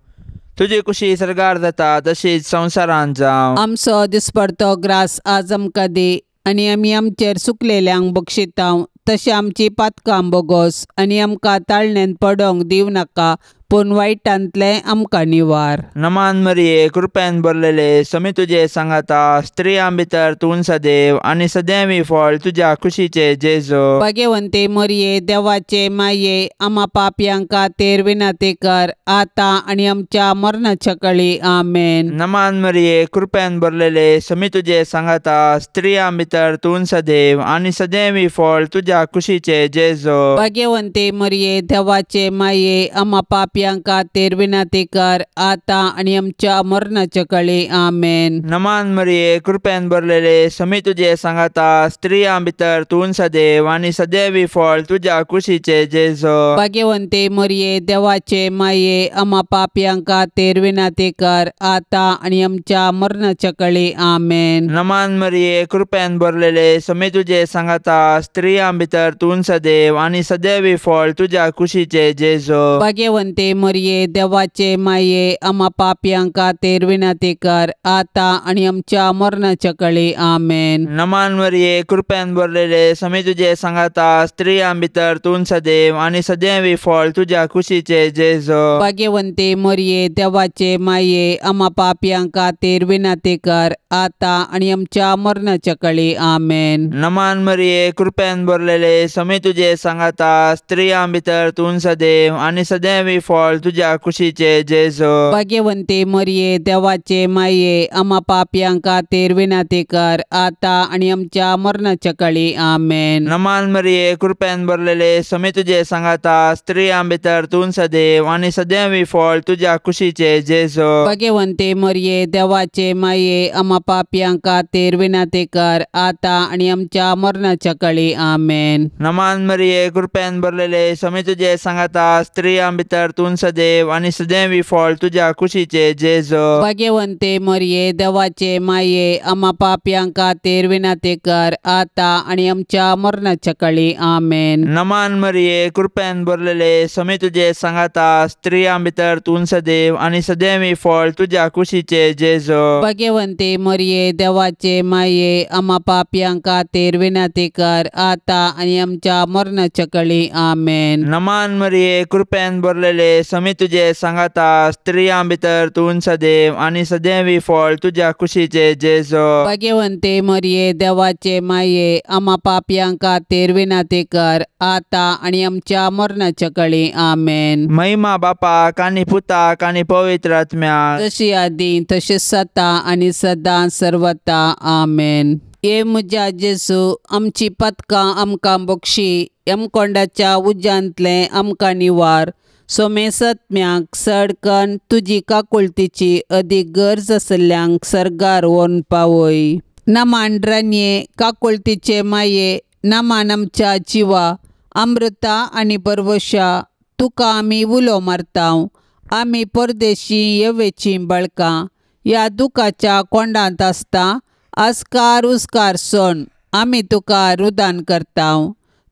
तुजी कुशी सर्गार जाता तशीच संवसारांत जावं. आमचो दिसपडतो ग्रास आज आमकां दी आनी आमी आमचेर सुकलेल्यांक बक्षितांव. तशें आमची पातकां बोगोस आनी आमकां ताळणेन पडोंक दिवं नाका, पूण वायटांतले आमकां निवार. नमान मरिये कृपेन भरलेले समी तुजे सांगाता स्त्रियां भितर तूं सदैव आनी सदैवी फळ तुज्या कुशीचे जेजू. भाग्यवंते मरिये देवाचे माये आम्हा पापयांक खातीर विनाती कर आतां आनी आमच्या मरणाच्या काळी आमेन. नमान मरिये कृपेन भरलेले समी तुजे सांगाता स्त्रियां भितर तूं सदैव आनी सदैवी फळ तुज्या कुशीचे जेजू. भाग्यवंते मरिये देवाचे माये आम्हा पाप पापियां खातीर विनंती कर आता आणि आमच्या मरणाच्या काळी आमेन. नमान मरिये कृपेन भरलेले समी तुझे सांगाता स्त्रियां भितर तूं सदैव आणि सदैवी फळ तुझ्या कुशीचे जेजो. भाग्यवंते मरिये देवाचे माये आम्हा पापियां खातीर विनंती कर आता आणि आमच्या मरणाच्या काळी आमेन. नमान मरिये कृपेन भरलेले समी तुझे सांगाता स्त्रियां भितर तूं सदैव आणि सदैवी फळ तुझ्या कुशीचे जेजो. भाग्यवंते मरिये देवाचे माये आम्हा पापियां खातीर विनंती कर आता आणि आमच्या मरणाच्या काळी आमेन. नमान मरिये कृपेन भरलेले समी तुझे सांगाता स्त्रियां भितर तूं सदैव आणि सदैवी फळ तुझ्या कुशीचे जेजो. भाग्यवंते मरिये देवाचे माये आम्हा पापियां खातीर विनंती कर आता आणि आमच्या मरणाच्या काळी आमेन. नमान मरिये कृपेन भरलेले समी तुझे सांगाता स्त्रियां भितर तूं सदैव आणि सदैवी फळ तुझ्या कुशीचे जेजो. भाग्यवंते मरिये देवाचे माये आम्हा पापियां खातीर विनंती कर आता आणि आमच्या मरणाच्या काळी आमेन. नमान मरिये कृपेन भरलेले समी तुझे सांगाता स्त्रियां भितर तूं सदैव आणि सदैवी फळ तुझ्या कुशीचे जेजो. भाग्यवंते मरिये देवाचे माये आम्हा पापियां खातीर विनंती कर आता आणि आमच्या मरणाच्या काळी आमेन. नमान मरिये कृपेन भरलेले समी तुझे सांगाता स्त्रियां भितर तूं सदैव आणि सदैवी फळ तुझ्या कुशीचे जेजो. भाग्यवंते मरिये देवाचे माये आम्हा पापियां खातीर विनंती कर आता आणि आमच्या मरणाच्या काळी आमेन. नमान मरिये कृपेन भरलेले समी तुझे सांगाता स्त्रियां भितर तूं सदैव आणि सदैवी फळ तुझ्या कुशीचे जेजो. भाग्यवंते मरिये देवाचे माये आम्हा पापियां खातीर विनंती कर आता आणि आमच्या मरणाच्या काळी आमेन. नमान मरिये कृपेन भरलेले समी तुझे सांगाता स्त्रियां भितर तूं सदैव आणि सदैवी फळ तुझ्या कुशीचे जेजो. भाग्यवंते मरिये देवाचे माये आम्हा पापियां खातीर विनंती कर आता आणि आमच्या मरणाच्या काळी आमेन. महिमा बापाक आणि पुताक आणि पवित्र आत्म्याक तशी आदी तशेंच सता आणि सदां सर्वता आमेन. ये म्हज्या जेजू आमची पथकां आमकां बक्षी यमकोंडाच्या उज्यांतले आमकां निवार. सोमे सत्म्याक सडकन तुजी काकुळतीची अदीक गरज आसल्ल्यांक सर्गार व्हरून पावय. नमान रान्ये काकुळतीचे माये नमान आमच्या जिवा अमृता आणि परवशा तुका आमी उलो मारताव. आमी परदेशी येवेची बळकां ह्या दुखाच्या कोंडांत आसता आस्कार उस्कार सोन आमी तुका रुदान करताव.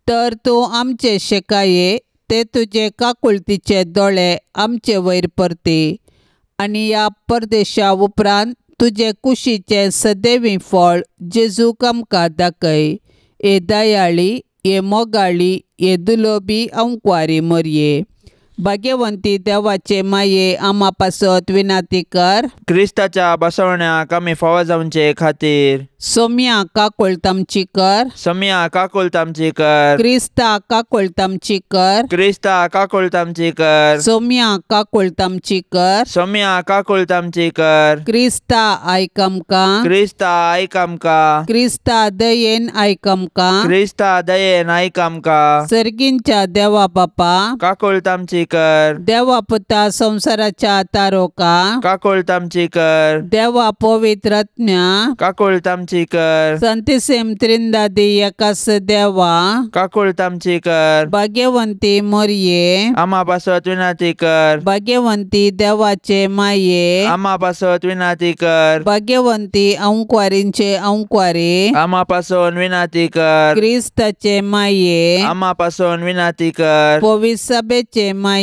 तर तूं आमचे शेकाये ते तुजे काकुळतीचे दोळे आमचे वयर परते आनी ह्या परदेशा उपरांत तुजे कुशीचे सदैवी फळ जेजूक आमकां दाखय. ए दयाळी ए मोगाळी ए दुलोबी अंकवारी मरये. भाग्यवंती देवाचे माये आम्हा पासत विनंती कर. क्रिस्ताच्या बसवण्याक आमी फावो जावचे खातीर सोम्या काकुळतामची कर. सम्या काकुळतामची कर. क्रिस्ता काकुळतामची कर. क्रिस्ता काकुळतामची कर. सोम्या काकुळतामची कर. सम्या काकुळतामची कर. क्रिस्ता आयक आमकां. क्रिस्ता आयक आमकां. क्रिस्ता दयेन आयक आमकां. क्रिस्ता दयेन आयक आमकां. सर्गींच्या देवा बापा काकुळतामची कर. देवा पुता संसाराच्या तारोका काकुळतामची कर. देवा पवित्र आत्म्या काकुळतामची कर. संतिसेम त्रिंदादी एकास देवा काकुळतामची कर. भाग्यवंती मरिये आम्हा पासत विनंती कर. भाग्यवंती देवाचे माये आम्हा पासत विनंती कर. भाग्यवंती अंकवारींचे अंकवारी आम्हा पासून विनंती कर. क्रिस्ताचे माये आम्हा पासून विनंती कर. पवित्र सभेचे माये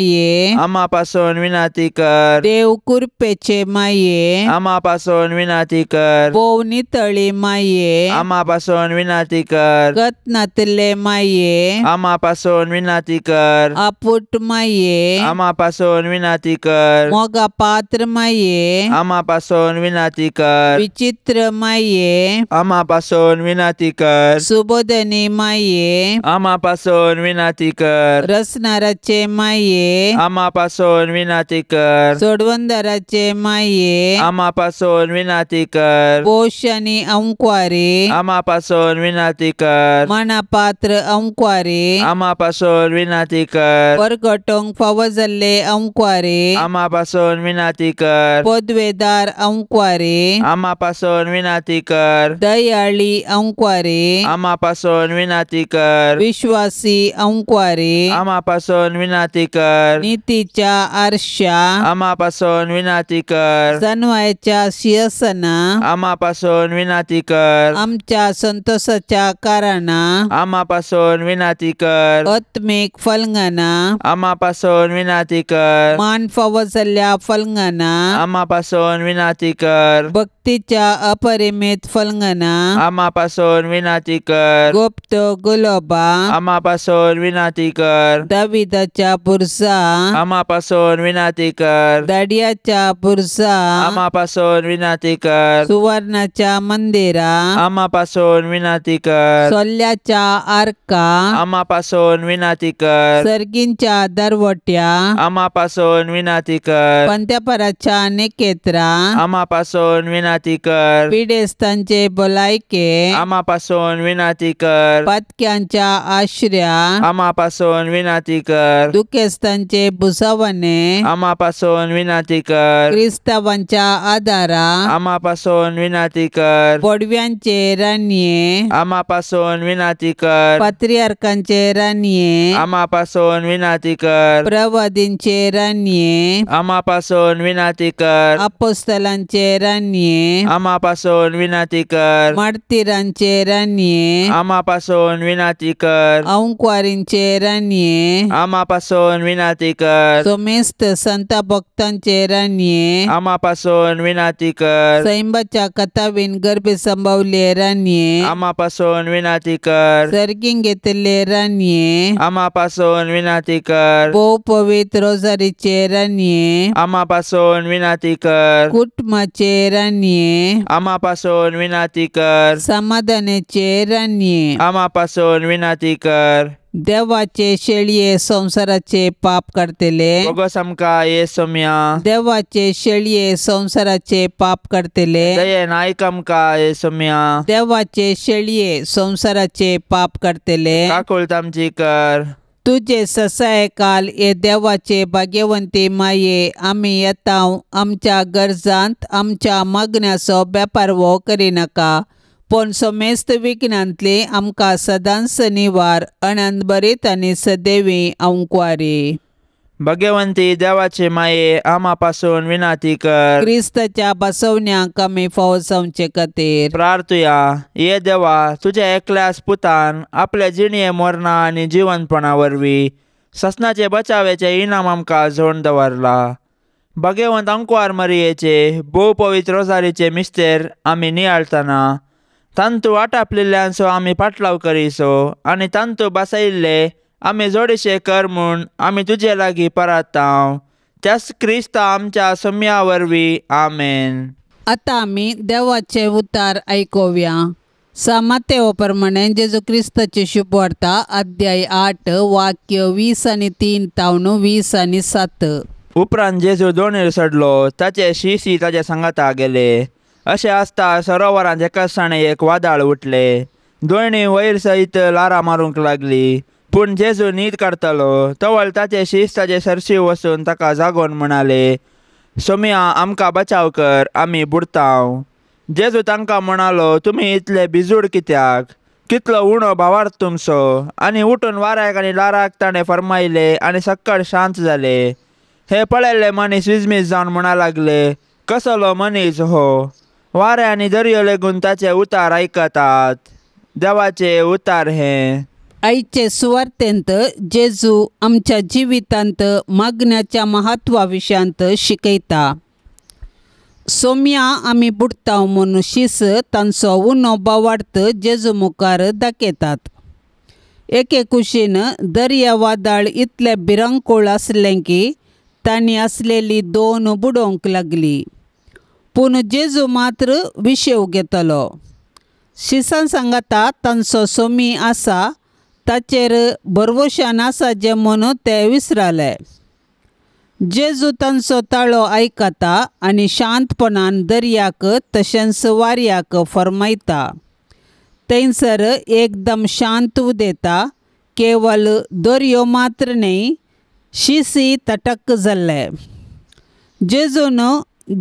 आम्हा पासून विनंती कर. देव कृपेचे माये आम्हा पासून विनंती कर. भोव नितळी माये आम्हा पासून विनंती कर. गतनातले माये आम्हा पासून विनंती कर. आपुट माये आम्हा पासून विनंती कर. मोगा पात्र माये आम्हा पासून विनंती कर. विचित्र माये आम्हा पासून विनंती कर. सुबोधनी माये आम्हा पासून विनंती कर. रसनाराचे माये आम्हा पासून विनंती कर. सोडवंदराचे माये आम्हा पासून विनंती कर. पोष आणि अंकुआरे आम्हा पासून विनंती कर मानापात्र अंकुआरे आम्हा पासून विनंती कर परगटोंक फावो जाल्ले अंकुआरे आम्हा पासून विनंती कर पदवेदार अंकुआरे आम्हा पासून विनंती कर दयाळी अंकुआरे आम्हा पासून विनंती कर विश्वासी अंकुआरे आम्हा पासून विनंती कर नीतीच्या आरशा आम्हा पासून विनंती कर सन्मायाच्या सिंहासना आम्हा पासून विनंती कर आमच्या संतोषाच्या कारणा आम्हा पासून विनंती कर आत्मिक फलंगाना आम्हा पासून विनंती कर मान फावो जाल्ल्या फलंगाना आम्हा पासून विनंती कर भक्तीच्या अपरिमित फलंगाना आम्हा पासून विनंती कर गुप्त गुलाबा आम्हा पासून विनंती कर दाविदाच्या बुरसा आम्हा पासून विनंती कर दाडियाच्या बुरसा आम्हा पासून विनंती कर सुवर्णाच्या मंदिरा आम्हा पासून विनंती कर सोल्ल्याच्या आर्का आम्हा पासून विनंती कर सर्गींच्या दरवट्या आम्हा पासून विनंती कर पंत्यापराच्या नेकेत्रा आम्हा पासून विनंती कर पिडेस्तांचे भलायके आम्हा पासून विनंती कर पातक्यांच्या आश्र्या आम्हा पासून विनंती कर दुखेस्तांचे बुसावणे आम्हा पासून विनंती कर क्रिस्तावांच्या आदारा आम्हा पासून विनंती कर पडव्यांचे रान्ये आम्हा पासून विनंती कर पात्रियार्कांचे रान्ये आम्हा पासून विनंती कर प्रवादींचे रान्ये आम्हा पासून विनंती कर अपोस्तलांचे रान्ये आम्हा पासून विनंती कर मार्तिरांचे रान्ये आम्हा पासून विनंती कर अंकुआरींचे रान्ये आम्हा पासून विनंती कर सोमेस्त संत भक्तांचे रान्ये आम्हा पासून विनंती कर सैंबाच्या कथावीन गर्भे संभवले रान्ये आम्हा पासून विनंती कर सर्गीन घेतले रान्ये आम्हा पासून विनंती कर भोव पवित्र रोजारीचे रान्ये आम्हा पासून विनंती कर कुटुंबाचे रान्ये आम्हा पासून विनंती कर समाधानाचे रान्ये आम्हा पासून विनंती कर देवाचे शेळये संसाराचे पाप करतले बोगस आमका येसुम्या देवाचे शेळये संसाराचे पाप करतले दयेन आयक आमका येसुम्या देवाचे शेळये संसाराचे पाप करतले काकुळत आमची कर तुझे ससाय काल ये देवाचे भाग्यवंती माये आम्ही येताव आमच्या गरजांत आमच्या मागण्याचो बेपार वो करिनाका पण सोमेस्त विघ्नांतले आमकां सदांच निवार अनंत बरीत आनी सदैवी अंकुआरी भाग्यवंती देवाचे माये आम्हा पासून विनंती कर क्रिस्ताच्या बसवण्याक आमी फावो जावचे खातीर प्रार्थुया ये देवा तुझ्या एकल्याच पुतान आपल्या जिणये मरणा आनी जिवंतपणा वरवीं ससनाचे बचावेचे इनाम आमकां जोडून दवरला भाग्यवंत अंकुआर मरियेचे भोव पवित्र रोजारीचे मिस्तेर आमी नियाळतना तांतू आटापलेल्यांचो आमी पाटलाव करिसो आनी तांतू बसयल्ले आमी जोडीशे कर म्हूण आमी तुजे लागीं परताव त्याच क्रिस्त आमच्या सोम्या वरवीं आमेन. आतां आमी देवाचे उतार आयकोवया. सामातेओ प्रमाणे जेजू क्रिस्ताची शुभ वार्ता अध्याय 8 वाक्य 20 आनी 3 तावन 20 आनी 7. उपरांत जेजू दोणेर सडलो ताचे शिशी ताचे सांगाता गेले. अशें आसता सरोवरांत एकाच साणें एक वादळ उठले. दोणी वयर सयत लारां मारूंक लागली. पूण जेजू न्हीद काडटलो तवळ ताचे शीस ताचे सरशी वचून ताका जागोवन म्हणाले, सोम्या आमकां बचाव कर, आमी बुडतांव. जेजू तांकां म्हणालो, तुमी इतले बिजूड कित्याक? कितलो उणो भावार्थ तुमचो? आनी उठून वाऱ्याक आनी लाराक ताणें फर्मायले आनी सक्कळ शांत जाले. हे पळयल्ले मनीस विजमीत जावन म्हणा लागले, कसलो मनीस हो? वारे आनी दर्यो लेगून ताचे उतार आयकतात. देवाचे उतार हे. आयचे सुवार्तेंत जेजू आमच्या जिवितांत मागण्याच्या महत्वा विशयांत शिकयता. सोम्या आमी बुडतांव म्हणून शीस तांचो उणो भावार्थ जेजू मुखार दाखयतात. एके कुशीन दर्या वादळ इतले भिरंकूळ आसलें की तांणी आसलेली 2 बुडोवंक लागली. पूण जेजू मात्र विशेव घेतलो. शिसान सांगता तांचो सोमी आसा ताचेर भरवशान आसा जे म्हूण ते विसराले. जेजू तांचो ताळो आयकता आनी शांतपणान दर्याक तशेंच वाऱ्याक फर्मायता. थंयसर एकदम शांत उदेता. केवल दर्यो मात्र न्ही, शिसी तटक जाल्ले. जेजून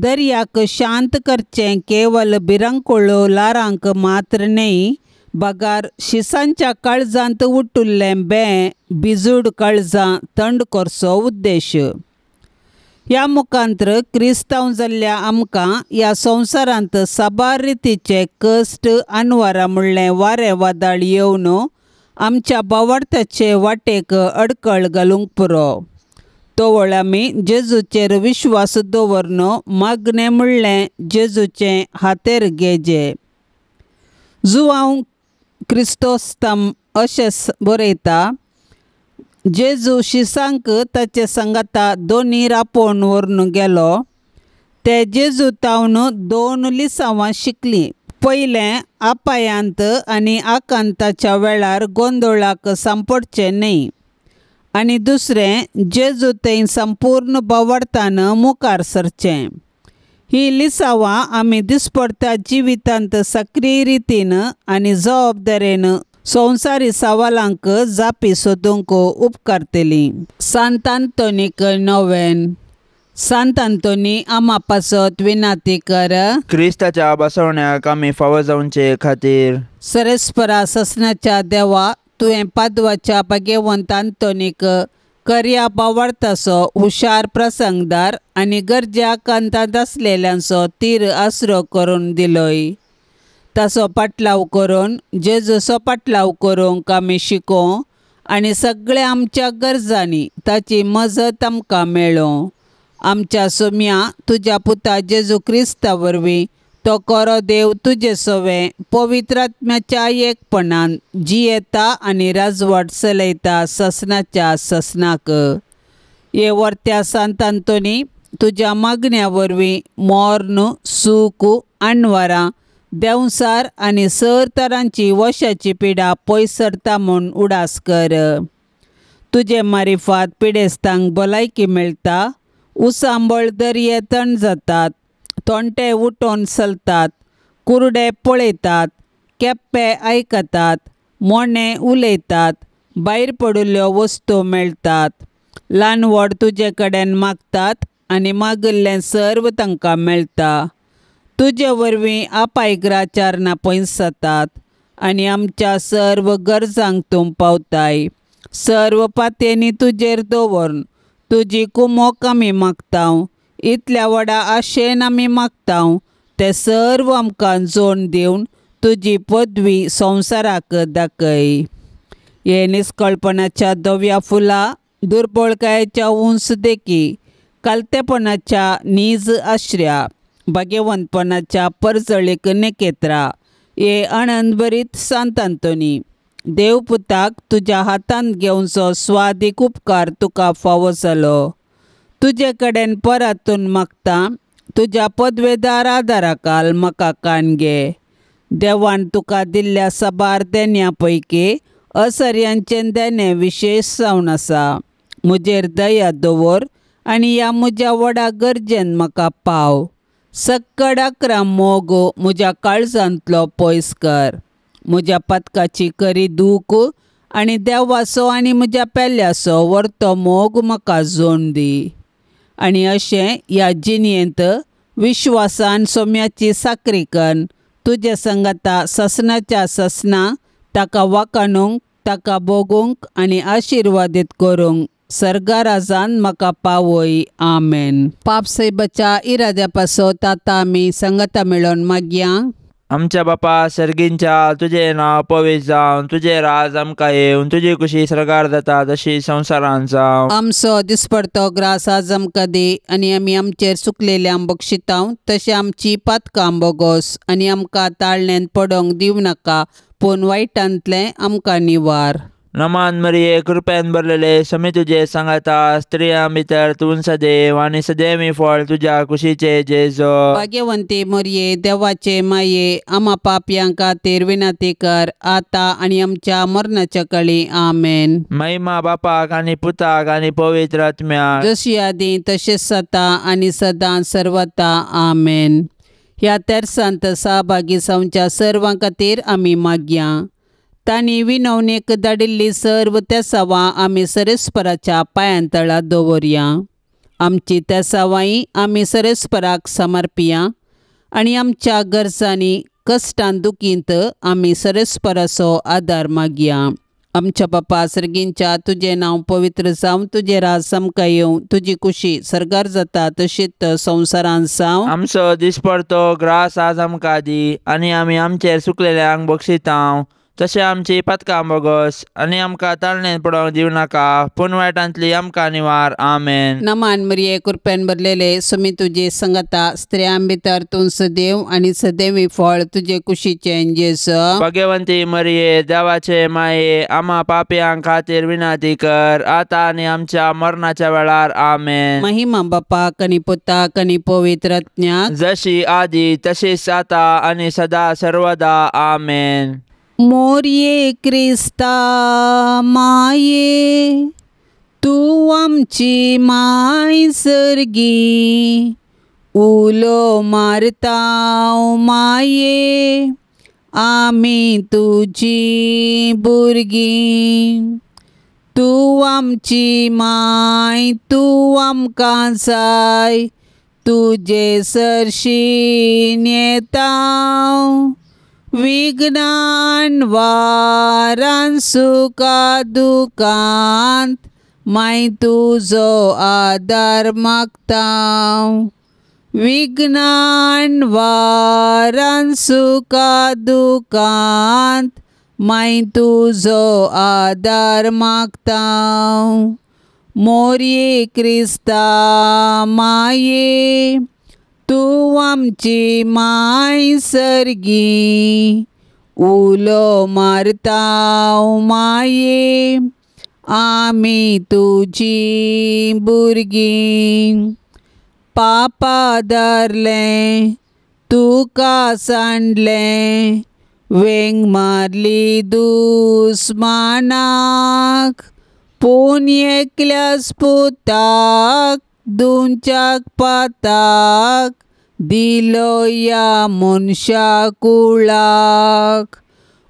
दर्याक शांत करचें केवल भिरांकुळ्यो लारांक मात्र न्ही, बगार शिसांच्या काळजांत उठुल्लें बिजूड काळजां थंड करचो उद्देश. ह्या मुखांत्र क्रिस्तांव जाल्ल्या आमकां ह्या संवसारांत साबार रितीचे कश्ट आनवारां म्हणलें वारें वादळ येवन आमच्या भावार्थाचे वाटेक अडखळ घालूंक पुरो. तोवळ आमी जेजूचेर विश्वास दवरून मागणें म्हणलें जेजूचे हातेर घेजे. जुआंव क्रिस्तोस्ताम अशें बरयता, जेजू शिसांक ताचे सांगाता दोनी रापोवन व्हरून गेलो. ते जेजू तावन 2 लिसांवां शिकलीं. पयलें आपायांत आनी आकांताच्या वेळार गोंदळाक सांपडचें न्ही, आनी दुसरें जेजू थंय संपूर्ण भावार्थान मुखार सरचें. ही लिसांवां आमी दिसपडत्या जिवितांत सक्रीय रितीन आनी जबाबदारेन संवसारी सवालांक जापी सोदूंक उपकारतलीं. सांत आंतोनीक नोवेन. सांत आंतोनी आमा पासत विनाती कर. क्रिस्ताच्या बसवण्याक आमी फावो जावचे खातीर. सरस्परा ससनाच्या देवा, तुवें पाद्वाच्या भाग्यवंत आंतोनीक कर्या भावार्थाचो हुशार प्रसंगदार आनी गरजा कांतांत आसलेल्यांचो तीर आसरो करून दिलोय. ताचो पाटलाव करून जेजूचो पाटलाव करूंक आमी शिकों आनी सगळ्या आमच्या गरजांनी ताची मजत आमकां मेळों. आमच्या सोम्या तुज्या पुता जेजू क्रिस्ता वरवीं तो कोरो देव तुजे सोवे पवित्र आत्म्याच्या एकपणान जियेता आनी राजवट चलयता ससनाच्या ससनाक. हे वर्त्या सांत आंतोनी, तुज्या मागण्या वरवीं मोर्न, सूख, आनवारां, देंवसार आनी सर तरांची वशाची पिडा पयस सरता म्हूण उडास कर. तुजे मारिफात पिडेस्तांक भलायकी मेळटा. उसांबळ दर्ये थंड जातात. तोंटे उठोवन चलतात. कुरडे पळयतात. केप्पे आयकतात. मोणे उलयतात. भायर पडिल्ल्यो वस्तू मेळटात. ल्हान व्हड तुजे कडेन मागतात आनी मागिल्लें सर्व तांकां मेळटा. तुजे वरवीं आपायग्राचारणां पयस जातात आनी आमच्या सर्व गरजांक तूं पावताय. सर्व पातयेनी तुजेर दवरून तुजी कुमोक आमी मागतांव. इतल्या व्हडा आशेन आमी मागतांव. ते सर्व आमकां जोड दिवन तुजी पदवी संवसाराक दाखय. हे निश्कळपणाच्या धव्या फुलां, दुर्बळकायेच्या उंच देखी, कालतेपणाच्या नीज आश्र्या, भाग्यवंतपणाच्या परजळीक नेकेत्रा, हे आनंद भरीत सांत आंतोनी, देवपुताक तुज्या हातांत घेवचो स्वादीक उपकार तुका फावो जालो. तुजे कडेन परतून मागता. तुज्या पदवेदार आदाराखाल म्हाका कान घे. देवान तुका दिल्ल्या साबार देण्या पैकी असर्यांचें देणें विशेश जावन आसा. म्हजेर दया दवर आनी ह्या म्हज्या व्हडा गरजेन म्हाका पाव. सक्कड 11 मोग म्हज्या काळजांतलो पयस कर. म्हज्या पातकाची करी दूख आनी देवाचो आनी म्हज्या पेल्याचो व्हरतो मोग म्हाका जोड दी. आनी अशें ह्या जिणयेंत विश्वासान सोम्याची साकरीकन तुजे संगता ससनाच्या ससना ताका वाखाणूंक, ताका भोगूंक आनी आशिर्वादीत करूंक सर्गाराजान म्हाका पावय. आमेन. पाप सैबाच्या इराद्या पासत आतां आमी संगता मेळोन मागया. आमच्या बापा सर्गींच्या, तुजें नांव पवित्र जावन, तुजें राज आमकां येवन, तुजी कुशी सरकार जाता तशी संवसारांत जावं. आमचो दिसपडतो ग्रास आज आमकां दी आनी आमी आमचेर चुकलेल्यांक बक्षितांव तशें आमची पातकां बोगोस आनी आमकां ताळणेंत पडोंक दिवं नाका, पूण वायटांतलें आमकां निवार. नमान मरिये कृपेन भरलेले स्वामी तुझे सांगता स्त्रियां भितर तूं सदैव आणि सदैवी फळ तुझ्या कुशीचे जेजो. भाग्यवंते मरिये देवाचे माये आम्हा पापयां खातीर विनंती कर आता आणि आमच्या मरणाच्या काळी आमेन. महिमा बापाक आणि पुताक आणि पवित्र आत्म्याक जशी आदी तसेच आता आणि सदां सर्वता आमेन. ह्या तेरसांत सहभागी जावच्या सर्वां खातीर आमी मागया. तांणी विनवणेक धाडिल्ली सर्व तेसावां आमी सरेस्पराच्या पांयांतळा दवरया. आमची तेसावांय आमी सरेस्पराक समर्पिया आनी आमच्या गरजांनी कश्टान दुखींत आमी सरेस्पराचो आदार मागया. आमच्या बापा सर्गींच्या तुझें नांव पवित्र जावं, तुझें राज आमकां येवं, तुजी कुशी सरकार जाता तशीच संवसारांत जावं. आमचो दिसपडतो ग्रास आज आमकां दी आनी आमी आमचेर सुकलेल्यांक बक्षितांव. तशें आमची पथकां बोगस आनी आमकां ताळणेन पडोवंक दिवं नाका, पूण वायटांतली आमकां निवार. आमेन. नमान मरिये कृपेन भरलेले स्वामी तुजे संगता स्त्रियां भितर तूं सदैव आनी सदैवी फळ तुजे कुशीचें जेजू. भाग्यवंती मरिये देवाचे माये आम्हा पापयां खातीर विनंती कर आता आनी आमच्या मरणाच्या वेळार. आमेन. महिमा बापाक आनी पुताक आनी पवित्र आत्म्याक जशी आदी तशीच आता आनी सदा सर्वदा. आमेन. मोरये क्रिस्ता माये तू आमची माय सर्गी, उलो मारताव माये आमी तुजी भुरगीं. तू आमची माय तू आमकां जाय, तुजे सरशीन येताव. विघ्नान वारान सुखा दुखांत माय तुजो आदार मागताव. विघ्नान वारान सुखा दुखांत माय तुजो आदार मागताव. मोरये क्रिस्ता माये तू आमची माय सर्गी, उलो मारताव माये आमी तुजी भुरगीं. पापा धरलें तुका सांडलें, वेंग मारली दुस्मानाक, पूण एकल्याच पुताक दुंच्याक पाताक दिलो या मनशा कुळाक.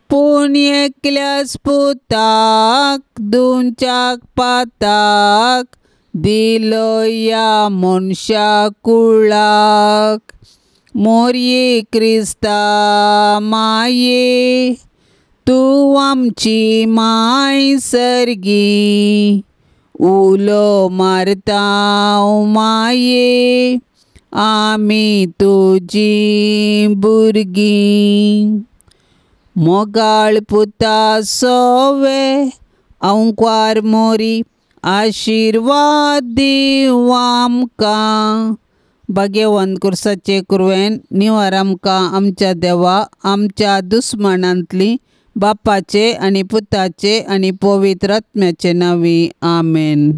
पूण एकल्याच पुताक दुंच्याक पाताक दिलो या मनशा कुळाक. मोरये क्रिस्ता माये तू आमची माय सर्गी, उलो मारताव माये आमी तुजी भुरगीं. मोगाळ पुता सोवे अंकवार मोरी आशिर्वाद दिव आमकां. भाग्यवान कुर्साचे कुरवेन निवार आमकां आमच्या देवा आमच्या दुस्मनांतली बापाचे आनी पुताचे आनी पवित्र आत्म्याचे नांवी. आमेन.